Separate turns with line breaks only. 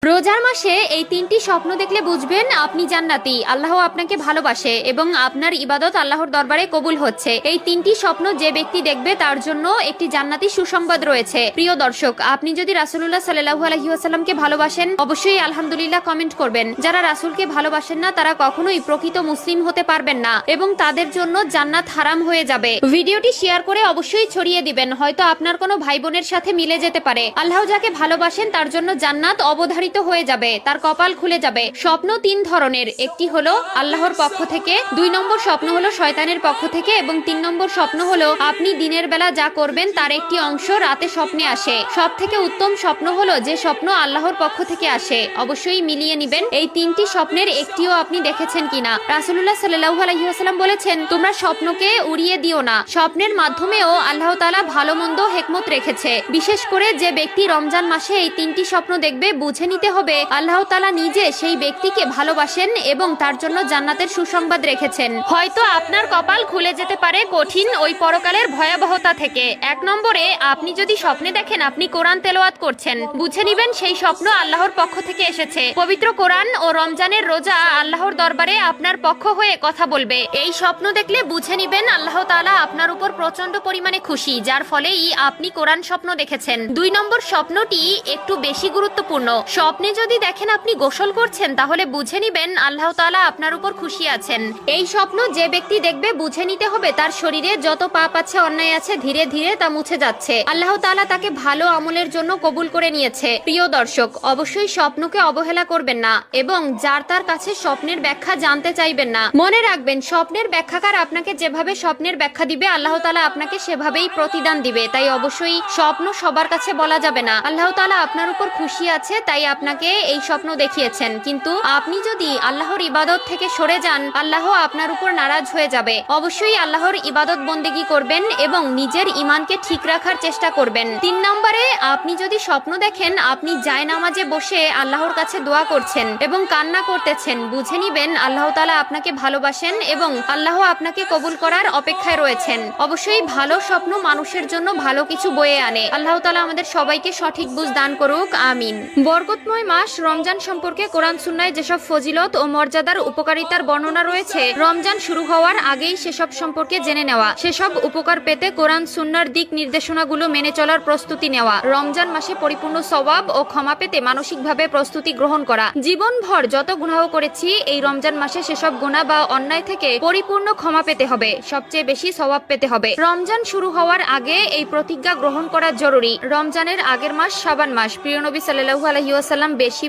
রোজার মাসে এই তিনটি স্বপ্ন দেখলে বুঝবেন আপনি জান্নাতি, আল্লাহ আপনাকে ভালোবাসে এবং আপনার ইবাদত আল্লাহর দরবারে কবুল হচ্ছে। এই তিনটি স্বপ্ন যে ব্যক্তি দেখবে তার জন্য একটি জান্নাতি সুসংবাদ রয়েছে। প্রিয় দর্শক, আপনি যদি রাসূলুল্লাহ সাল্লাল্লাহু আলাইহি ওয়াসাল্লামকে ভালোবাসেন অবশ্যই আলহামদুলিল্লাহ কমেন্ট করবেন। যারা রাসূলকে ভালোবাসেন না তারা কখনোই প্রকৃত মুসলিম হতে পারবেন না এবং তাদের জন্য জান্নাত হারাম হয়ে যাবে। ভিডিওটি শেয়ার করে অবশ্যই ছড়িয়ে দিবেন, হয়তো আপনার কোনো ভাই বোনের সাথে মিলে যেতে পারে। আল্লাহ যাকে ভালোবাসেন তার জন্য জান্নাত অবধারিত হয়ে যাবে, তার কপাল খুলে যাবে। স্বপ্ন তিন ধরনের, একটি হলো আল্লাহর পক্ষ থেকে, 2 নম্বর স্বপ্ন হলো শয়তানের পক্ষ থেকে এবং 3 নম্বর স্বপ্ন হলো আপনি দিনের বেলা যা করবেন তার একটি অংশ রাতে স্বপ্নে আসে। সব থেকে উত্তম স্বপ্ন হলো যে স্বপ্ন আল্লাহর পক্ষ থেকে আসে। অবশ্যই মিলিয়ে নিবেন এই তিনটি স্বপ্নের একটিও আপনি দেখেছেন কিনা। রাসূলুল্লাহ সাল্লাল্লাহু আলাইহি ওয়াসাল্লাম বলেছেন, তোমরা স্বপ্নকে উড়িয়ে দিও না। স্বপ্নের মাধ্যমেও আল্লাহ তাআলা ভালো মন্দ হিকমত রেখেছে। বিশেষ করে যে ব্যক্তি রমজান মাসে এই তিনটি স্বপ্ন দেখবে বুঝে নিতে হবে আল্লাহ তাআলা নিজে সেই ব্যক্তিকে ভালোবাসেন এবং তার জন্য জান্নাতের সুসংবাদ রেখেছেন। হয়তো আপনার কপাল খুলে যেতে পারে কঠিন ওই পরকালের ভয়াবহতা থেকে। 1 নম্বরে, আপনি যদি স্বপ্নে দেখেন আপনি কোরআন তেলাওয়াত করছেন, বুঝে নিবেন সেই স্বপ্ন আল্লাহর পক্ষ থেকে এসেছে। পবিত্র কোরআন ও রমজানের রোজা আল্লাহর দরবারে আপনার পক্ষ হয়ে কথা বলবে। এই স্বপ্ন দেখলে বুঝে নিবেন আল্লাহ তাআলা আপনার উপর প্রচন্ড পরিমাণে খুশি, যার ফলেই আপনি কোরআন স্বপ্ন দেখেছেন। 2 নম্বর স্বপ্নটি একটু বেশি গুরুত্বপূর্ণ। স্বপ্নে যদি দেখেন আপনি গোসল করছেন তাহলে বুঝে নিবেন আল্লাহ তাআলা আপনার উপর খুশি আছেন। এই স্বপ্ন যে ব্যক্তি দেখবে বুঝে নিতে হবে তার শরীরে যত পাপ আছে, অন্যায় আছে, ধীরে ধীরে তা মুছে যাচ্ছে। আল্লাহ তাআলা তাকে ভালো আমলের জন্য কবুল করে নিয়েছে। প্রিয় দর্শক, অবশ্যই স্বপ্নকে অবহেলা করবেন না এবং যার তার কাছে স্বপ্নের ব্যাখ্যা জানতে চাইবেন না। মনে রাখবেন, স্বপ্নের ব্যাখ্যাকার আপনাকে যেভাবে স্বপ্নের ব্যাখ্যা দিবে আল্লাহ তাআলা আপনাকে সেভাবেই প্রতিদান দিবে। তাই অবশ্যই স্বপ্ন সবার কাছে বলা যাবে না। আল্লাহ তাআলা আপনার উপর খুশি আছে তাই আপনাকে এই স্বপ্ন দেখিয়েছেন, কিন্তু আপনি যদি আল্লাহর ইবাদত থেকে সরে যান আল্লাহ আপনার উপর নারাজ হয়ে যাবে। অবশ্যই আল্লাহর ইবাদত বন্দেগী করবেন এবং নিজের ঈমানকে ঠিক রাখার চেষ্টা করবেন। 3 নম্বরে, আপনি যদি স্বপ্ন দেখেন আপনি জায়নামাজে বসে আল্লাহর কাছে দোয়া করছেন এবং কান্না করতেছেন, বুঝে নিবেন আল্লাহ তাআলা আপনাকে ভালোবাসেন এবং আল্লাহ আপনাকে কবুল করার অপেক্ষায় রয়েছেন। অবশ্যই ভালো স্বপ্ন মানুষের জন্য ভালো কিছু বয়ে আনে। আল্লাহ তাআলা আমাদের সবাইকে সঠিক বুঝ দান করুক, আমিন। বরকতময় মাস রমজান সম্পর্কে কোরআন সুন্নাহয় যেসব ফজিলত ও মর্যাদার উপকারিতার বর্ণনা রয়েছে, রমজান শুরু হওয়ার আগেই সেসব সম্পর্কে জেনে নেওয়া, সেসব উপকার পেতে কোরআন সুন্নাহর দিক নির্দেশনাগুলো মেনে চলার প্রস্তুতি নেওয়া, রমজান মাসে পরিপূর্ণ সওয়াব ও ক্ষমা পেতে মানসিকভাবে প্রস্তুতি গ্রহণ করা। জীবনভর যত গুনাহ করেছি এই রমজান মাসে সেসব গুনাহ বা অন্যায় থেকে পরিপূর্ণ ক্ষমা পেতে হবে, সবচেয়ে বেশি সওয়াব পেতে হবে। রমজান শুরু হওয়ার আগে এই প্রতিজ্ঞা গ্রহণ করা জরুরি। রমজানের আগের মাস শাবান মাস। প্রিয় নবী সাল্লাল্লাহু আলাইহি ওয়াসাল্লাম বেশি